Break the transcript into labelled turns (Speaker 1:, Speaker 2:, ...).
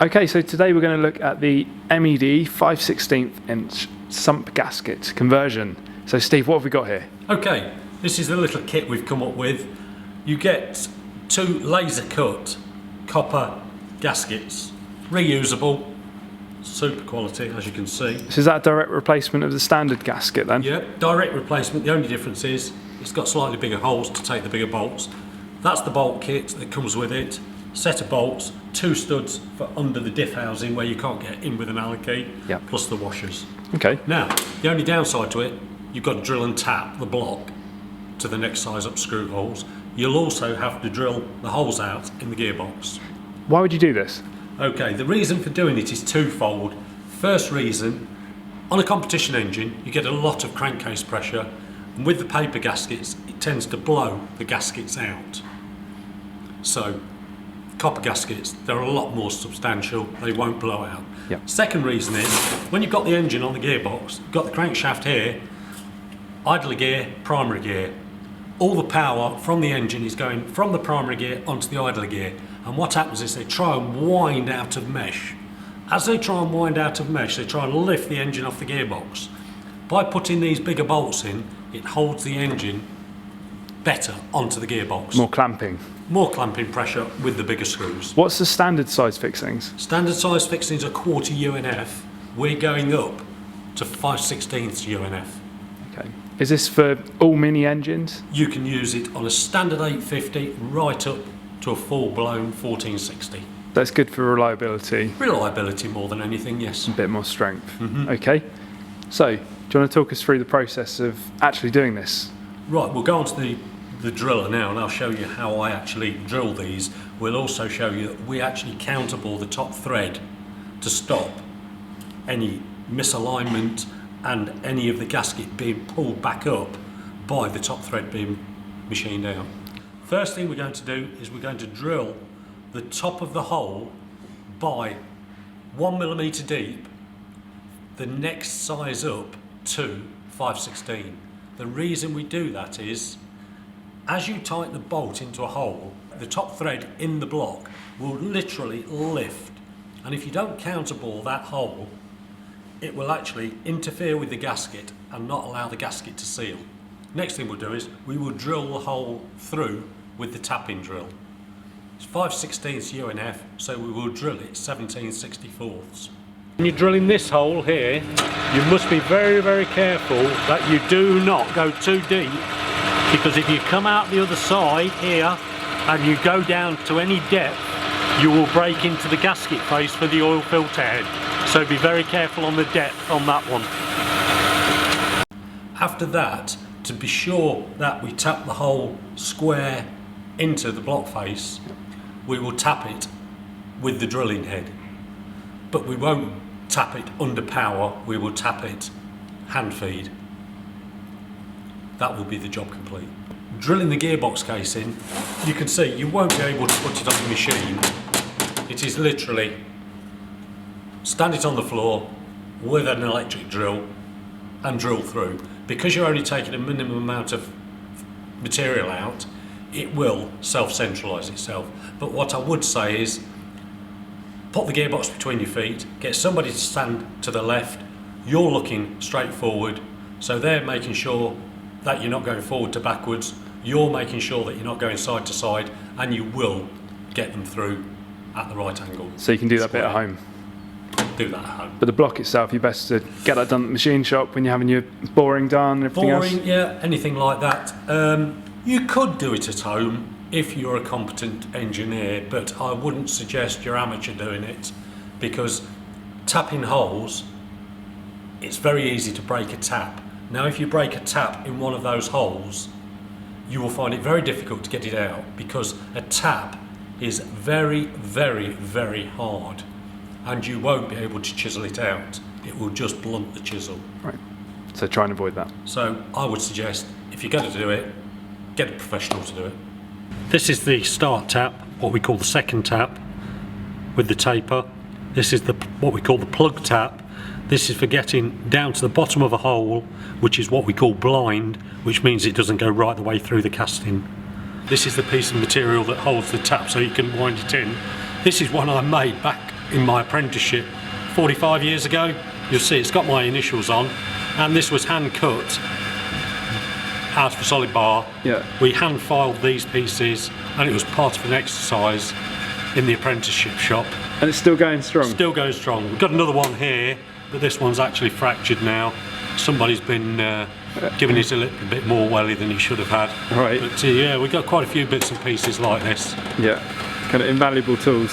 Speaker 1: Okay, so today we're going to look at the MED 5/16 inch sump gasket conversion. So Steve, what have we got here?
Speaker 2: Okay, this is the little kit we've come up with. You get 2 laser cut copper gaskets, reusable, super quality as you can see.
Speaker 1: So is that a direct replacement of the standard gasket then?
Speaker 2: Yep, direct replacement. The only difference is it's got slightly bigger holes to take the bigger bolts. That's the bolt kit that comes with it. Set of bolts, 2 studs for under the diff housing where you can't get in with an Allen key,
Speaker 1: Yep.
Speaker 2: plus the washers.
Speaker 1: Okay.
Speaker 2: Now, the only downside to it, you've got to drill and tap the block to the next size up screw holes. You'll also have to drill the holes out in the gearbox.
Speaker 1: Why would you do this?
Speaker 2: Okay, the reason for doing it is twofold. First reason, on a competition engine, you get a lot of crankcase pressure, and with the paper gaskets, it tends to blow the gaskets out. So, copper gaskets, they're a lot more substantial, they won't blow out.
Speaker 1: Yep.
Speaker 2: Second reason is, when you've got the engine on the gearbox, you've got the crankshaft here, idler gear, primary gear. All the power from the engine is going from the primary gear onto the idler gear, and what happens is they try and wind out of mesh. As they try and wind out of mesh, they try and lift the engine off the gearbox. By putting these bigger bolts in, it holds the engine better onto the gearbox.
Speaker 1: More clamping.
Speaker 2: More clamping pressure with the bigger screws.
Speaker 1: What's the standard size fixings?
Speaker 2: Standard size fixings are 1/4 UNF. We're going up to 5/16 UNF.
Speaker 1: Okay. Is this for all mini engines?
Speaker 2: You can use it on a standard 850 right up to a full-blown 1460.
Speaker 1: That's good for reliability.
Speaker 2: Reliability more than anything, yes.
Speaker 1: A bit more strength.
Speaker 2: Mm-hmm.
Speaker 1: Okay. So, do you want to talk us through the process of actually doing this?
Speaker 2: Right, we'll go on to the driller now, and I'll show you how I actually drill these. We'll also show you that we actually counterbore the top thread to stop any misalignment and any of the gasket being pulled back up by the top thread being machined out. First thing we're going to do is we're going to drill the top of the hole by 1 mm deep, the next size up to 5/16. The reason we do that is, as you tighten the bolt into a hole, the top thread in the block will literally lift, and if you don't counterbore that hole, it will actually interfere with the gasket and not allow the gasket to seal. Next thing we'll do is we will drill the hole through with the tapping drill. It's 5/16 UNF, so we will drill it 17/64. When you're drilling this hole here, you must be very, very careful that you do not go too deep, because if you come out the other side here and you go down to any depth, you will break into the gasket face for the oil filter head. So be very careful on the depth on that one. After that, to be sure that we tap the hole square into the block face, we will tap it with the drilling head. But we won't tap it under power, we will tap it hand feed. That will be the job complete. Drilling the gearbox case in, you can see you won't be able to put it on the machine. It is literally stand it on the floor with an electric drill and drill through. Because you're only taking a minimum amount of material out, it will self-centralise itself. But what I would say is, put the gearbox between your feet, get somebody to stand to the left, you're looking straight forward, so they're making sure that you're not going forward to backwards, you're making sure that you're not going side to side, and you will get them through at the right angle.
Speaker 1: So you can do that bit at home?
Speaker 2: Do that at home.
Speaker 1: But the block itself, you're best to get that done at the machine shop when you're having your boring done and everything else?
Speaker 2: Boring, yeah, anything like that. You could do it at home if you're a competent engineer, but I wouldn't suggest you're amateur doing it, because tapping holes, it's very easy to break a tap. Now if you break a tap in one of those holes, you will find it very difficult to get it out, because a tap is very, very, very hard, and you won't be able to chisel it out. It will just blunt the chisel.
Speaker 1: Right, so try and avoid that.
Speaker 2: So I would suggest, if you're going to do it, get a professional to do it. This is the start tap, what we call the second tap, with the taper. This is what we call the plug tap. This is for getting down to the bottom of a hole, which is what we call blind, which means it doesn't go right the way through the casting. This is the piece of material that holds the tap so you can wind it in. This is one I made back in my apprenticeship 45 years ago. You'll see it's got my initials on, and this was hand cut out of a solid bar.
Speaker 1: Yeah.
Speaker 2: We hand filed these pieces, and it was part of an exercise in the apprenticeship shop.
Speaker 1: And it's still going strong?
Speaker 2: Still going strong. We've got another one here, but this one's actually fractured now. Somebody's been giving it a little bit more welly than he should have had.
Speaker 1: Right.
Speaker 2: But yeah, we've got quite a few bits and pieces like this.
Speaker 1: Yeah, kind of invaluable tools.